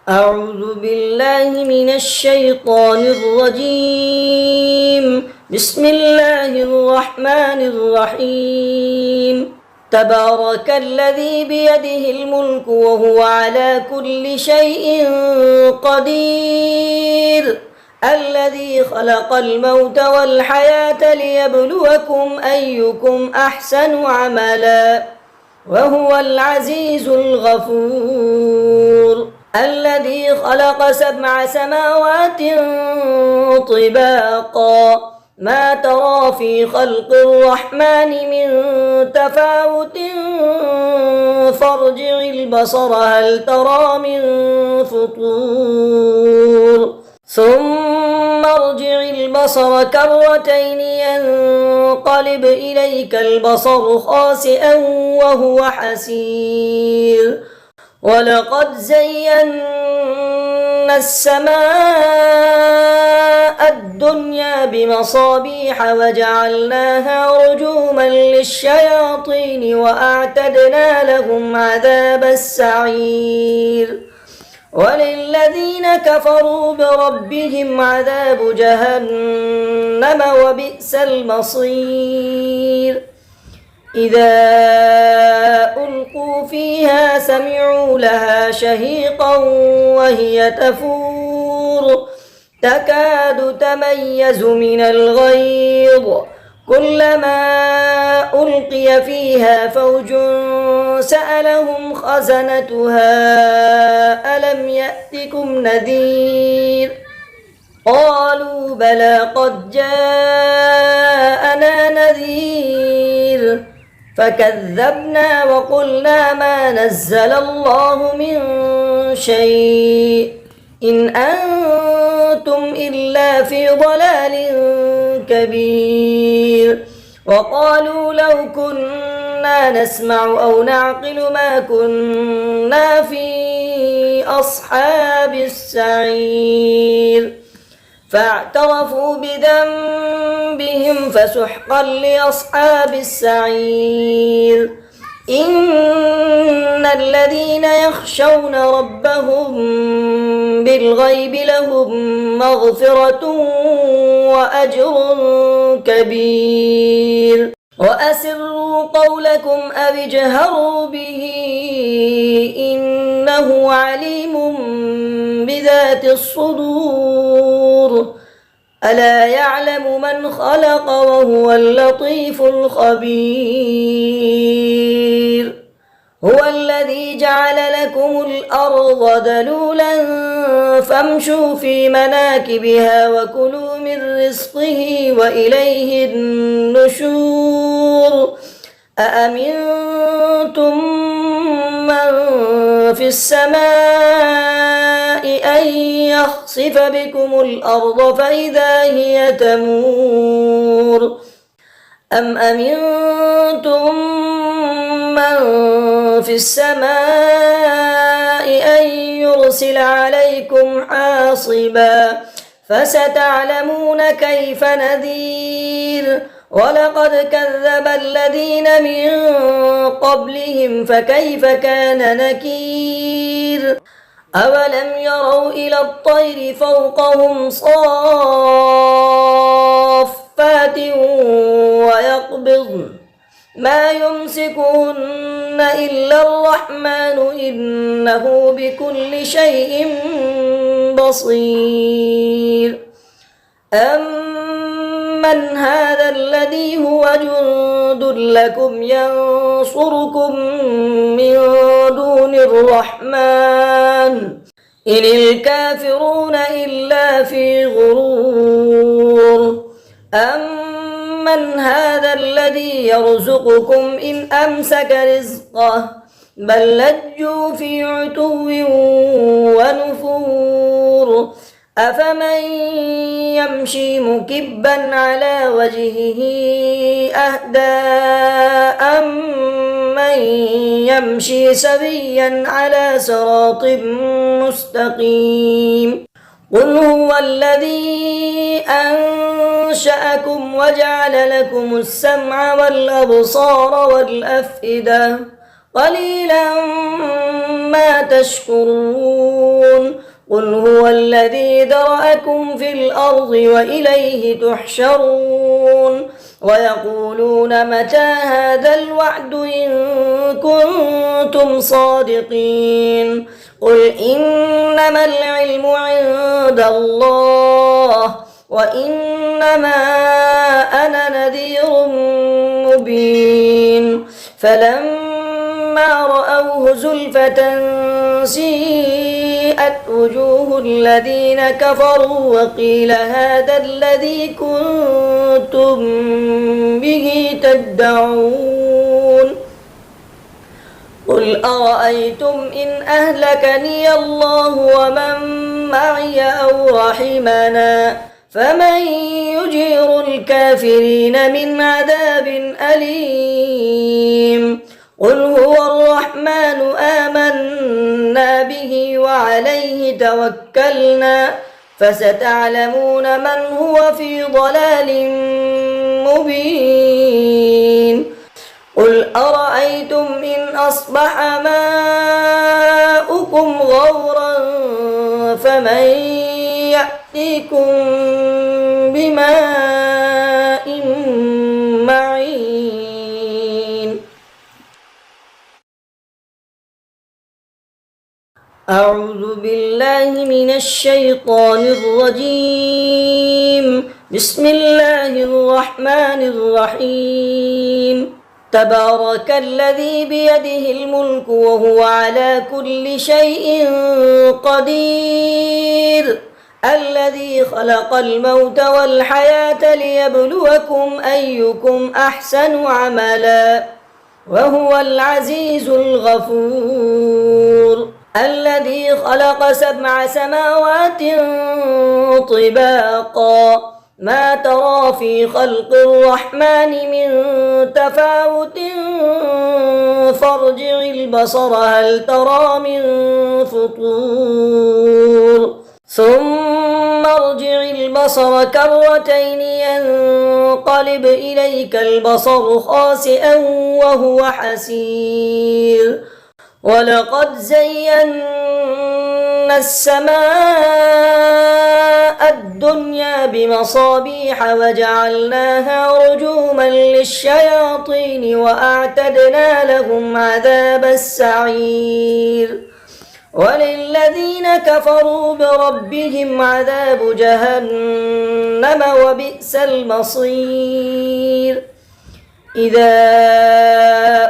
أعوذ بالله من الشيطان الرجيم. بسم الله الرحمن الرحيم. تبارك الذي بيده الملك وهو على كل شيء قدير، الذي خلق الموت والحياة ليبلوكم أيكم أحسن عملا، وهو العزيز الغفور، الذي خلق 7 سماوات طباقا، ما ترى في خلق الرحمن من تفاوت فارجع البصر هل ترى من فطور، ثم ارجع البصر كرتين ينقلب إليك البصر خاسئا وهو حسير، ولقد زينا السماء الدنيا بمصابيح وجعلناها رجوما للشياطين وأعتدنا لهم عذاب السعير، وللذين كفروا بربهم عذاب جهنم وبئس المصير. إذا ألقوا فيها سمعوا لها شهيقا وهي تفور تكاد تميز من الغيظ، كلما ألقي فيها فوج سألهم خزنتها ألم يأتكم نذير، قالوا بلى قد جاءنا نذير، فكذبنا وقلنا ما نزل الله من شيء إن أنتم إلا في ضلال كبير، وقالوا لو كنا نسمع أو نعقل ما كنا في أصحاب السعير، فاعترفوا بذنبهم فسحقا لأصحاب السعير. إن الذين يخشون ربهم بالغيب لهم مغفرة وأجر كبير، وأسروا قولكم أو اجهروا به إنه عليم بذات الصدور، ألا يعلم من خلق وهو اللطيف الخبير. هو الذي جعل لكم الأرض ذلولا فامشوا في مناكبها وكلوا من رزقه وإليه النشور. أأمنتم من في السماء أن يخسف بكم الأرض فإذا هي تمور، أم أمنتم من في السماء أن يرسل عليكم حاصبا، فستعلمون كيف نذير. ولقد كذب الذين من قبلهم فكيف كان نكير. أولم يروا إلى الطير فوقهم صافات ويقبضن ما يمسكهن إلا الرحمن إنه بكل شيء بصير. أمن هذا الذي هو جند لكم ينصركم من دون الرحمن إن الكافرون إلا في غرور. أمن هذا الذي يرزقكم إن أمسك رزقه بل لجوا في عتو ونفور. أفمن يمشي مكبا على وجهه أهدى أمن يمشي سويا على صراط مستقيم. قل هو الذي أنشأكم وجعل لكم السمع والأبصار والأفئدة قليلا ما تشكرون قل هو الذي ذرأكم في الأرض وإليه تحشرون ويقولون متى هذا الوعد إن كنتم صادقين قل إنما العلم عند الله وإنما أنا نذير مبين فلما رأوه زلفة سيئت وجوه الذين كفروا وقيل هذا الذي كنتم به تدعون قل أرأيتم إن أهلكني الله ومن معي أو رحمنا فمن يجير الكافرين من عذاب أليم قل هو الرحمن آمنا به وعليه توكلنا فستعلمون من هو في ضلال مبين قل أرأيتم إن أصبح ماؤكم غورا فمن يأتيكم بماء معين أعوذ بالله من الشيطان الرجيم بسم الله الرحمن الرحيم تبارك الذي بيده الملك وهو على كل شيء قدير الذي خلق الموت والحياة ليبلوكم أيكم أحسن عملا وهو العزيز الغفور الذي خلق 7 سماوات طباقا ما ترى في خلق الرحمن من تفاوت فارجع البصر هل ترى من فطور ثم ارجع البصر كرتين ينقلب إليك البصر خاسئا وهو حسير ولقد زينا السماء الدنيا بمصابيح وجعلناها رجوما للشياطين وأعتدنا لهم عذاب السعير وللذين كفروا بربهم عذاب جهنم وبئس المصير إذا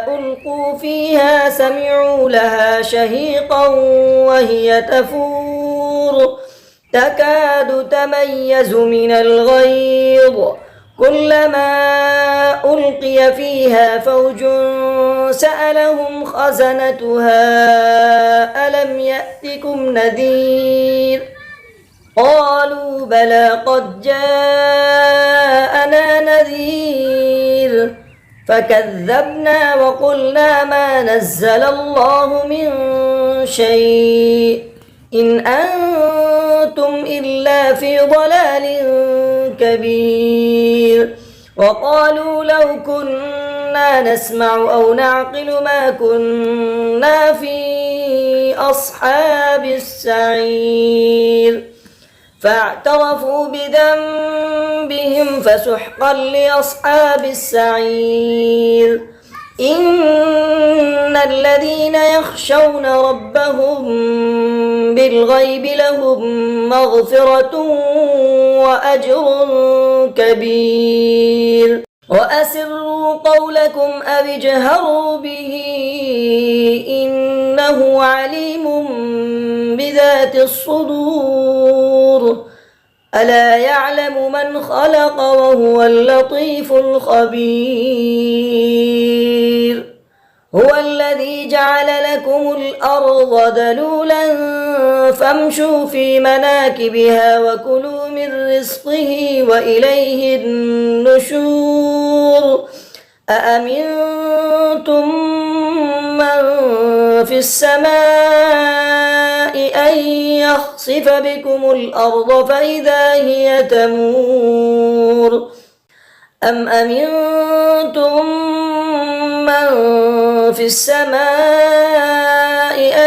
ألقوا فيها سمعوا لها شهيقا وهي تفور تكاد تميز من الغيظ كلما ألقي فيها فوج سألهم خزنتها ألم يأتكم نذير قالوا بلى قد جاءنا نذير فكذبنا وقلنا ما نزل الله من شيء إن أنتم إلا في ضلال كبير وقالوا لو كنا نسمع أو نعقل ما كنا في أصحاب السعير فاعترفوا بذنبهم فسحقا لأصحاب السعير إن الذين يخشون ربهم بالغيب لهم مغفرة وأجر كبير وأسروا قولكم أو اجهروا به إنه عليم بذات الصدور ألا يعلم من خلق وهو اللطيف الخبير هو الذي جعل لكم الأرض ذلولا فامشوا في مناكبها وكلوا من رزقه وإليه النشور أأمنتم من في السماء أن يخسف بكم الأرض فإذا هي تمور أم أمنتم من في السماء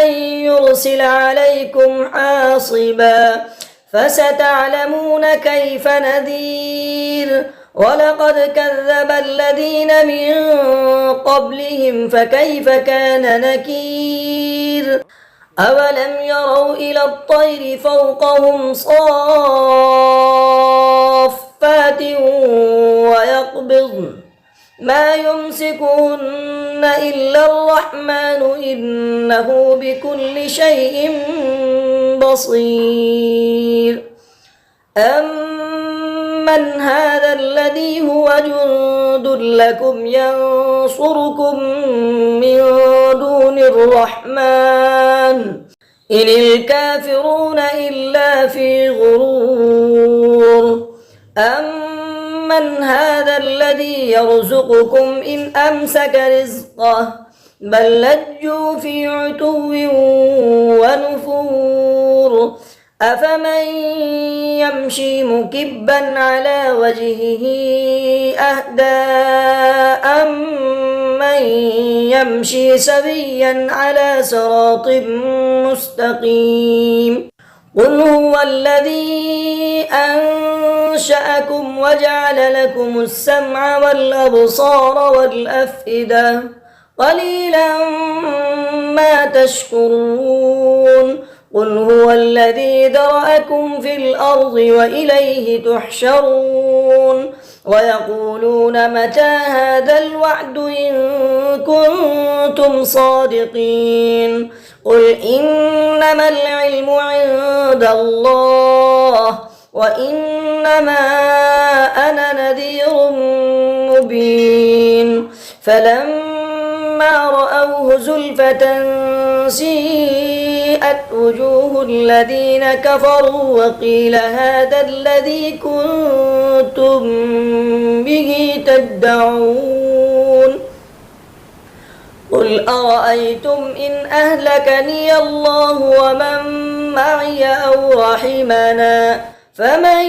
أن يرسل عليكم حاصبا فستعلمون كيف نذير ولقد كذب الذين من قبلهم فكيف كان نكير أولم يروا إلى الطير فوقهم صافات ويقبضن ما يمسكهن إلا الرحمن إنه بكل شيء بصير أمن هذا الذي هو جند لكم ينصركم من دون الرحمن إن الكافرون إلا في غرور أمن هذا الذي يرزقكم إن أمسك رزقه بل لجوا في عتو ونفور أفمن يمشي مكبا على وجهه أهدى أمن يمشي سويا على صراط مستقيم قل هو الذي أنشأكم وجعل لكم السمع والأبصار والأفئدة قليلا ما تشكرون قل هو الذي ذرأكم في الأرض وإليه تحشرون ويقولون متى هذا الوعد إن كنتم صادقين قل إنما العلم عند الله وإنما أنا نذير مبين فلما رأوه زلفة سيئت وجوه الذين كفروا وقيل هذا الذي كنتم به تدعون قل أرأيتم إن أهلكني الله ومن معي أو رحمنا فمن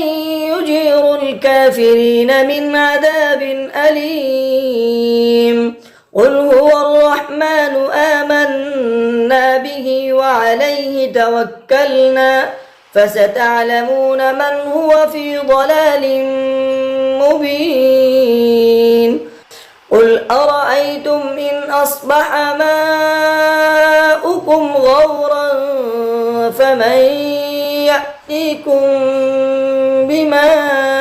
يجير الكافرين من عذاب أليم قل هو الرحمن آمنا به وعليه توكلنا فستعلمون من هو في ضلال مبين قل أرأيتم إن أصبح ماؤكم غورا فمن يأتيكم بماء